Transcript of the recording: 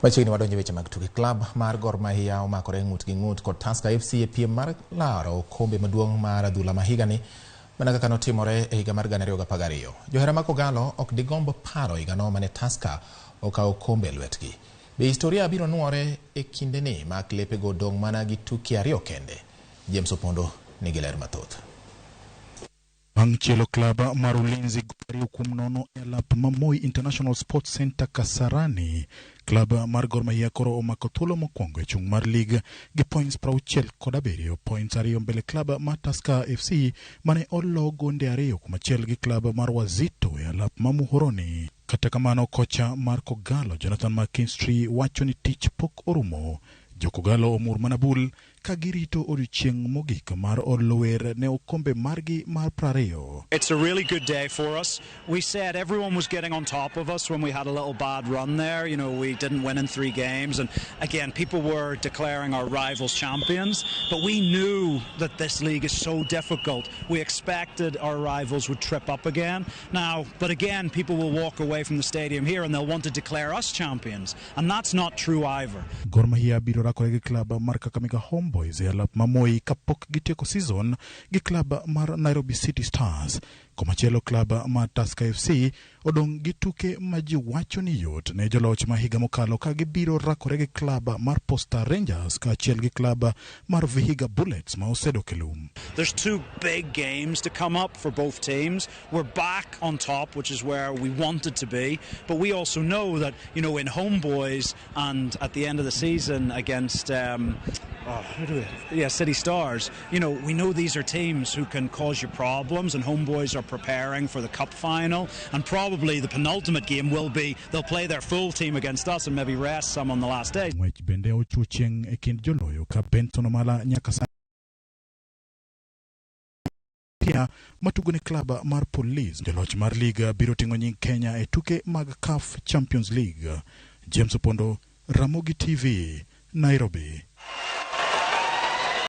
Machiegni wadonjo weche mag tuke. Klab mar Gor Mahia omakore ng'ut gi ng'ut kod Tusker FC e piem mar laro okombe maduong' mar adhula ma higani mana kaka notimore e higa mar 2012. Johera mag Kogalo ok digombo paro higano mane Tusker okawo okombe e lwetgi. Be historia biro nuore e kindeni ma klepego dong' mana gi tuke ariyo kende? James Opondo nigi ler mathoth. Bang' chielo klab mar Ulinzi ariyo kuom nono e alap ma Moi International Sports Center Kasarani, klab mar Gor Mahia koro omako thuolo mokwongo e chung' mar lig gi points 67, points ariyo mbele klab mar Tusker FC mane olo gonde ariyo kuom achiel gi klab mar Wazito e alap ma Muhoroni. Kata kamano, kocha mar Kogalo Jonathan McKinstry wacho ni tich pok orumo. Jo-Kogalo omur manabul ka girito odiochieng' mogik mar olo wer ne okombe margi mar 20. It's a really good day for us. We said everyone was getting on top of us when we had a little bad run there. You know, we didn't win in 3 games. And again, people were declaring our rivals champions. But we knew that this league is so difficult. We expected our rivals would trip up again. Now, but again, people will walk away from the stadium here and they'll want to declare us champions. And that's not true either. Gor Mahia biro rakore gi klab mar Kakamega Homeboys e alap ma Moi kapok gitieko season gi klab mar Nairobi City Stars. Komachielo klab mar Tusker FC odong' gi tuke ma ji wacho ni yot ne joloch ma higa mokalo ka gibiro rakore gi klab mar Posta Rangers ka achiel gi klab mar Vihiga Bullets ma osedok e lum. There's 2 big games to come up for both teams. We're back on top, which is where we wanted to be, but we also know that, you know, in Homeboys and at the end of the season against City Stars, you know, we know these are teams who can cause you problems, and Homeboys are preparing for the cup final, and probably the penultimate game will be they'll play their full team against us and maybe rest some on the last day. Bende ochuchieng e kind joloyo ka Benton Omala nyaka pia matugo ne klab mar Police. Joloch mar liga biro ting'o nying Kenya e tuke mag CAF Champions League. James Opondo, Ramogi TV, Nairobi.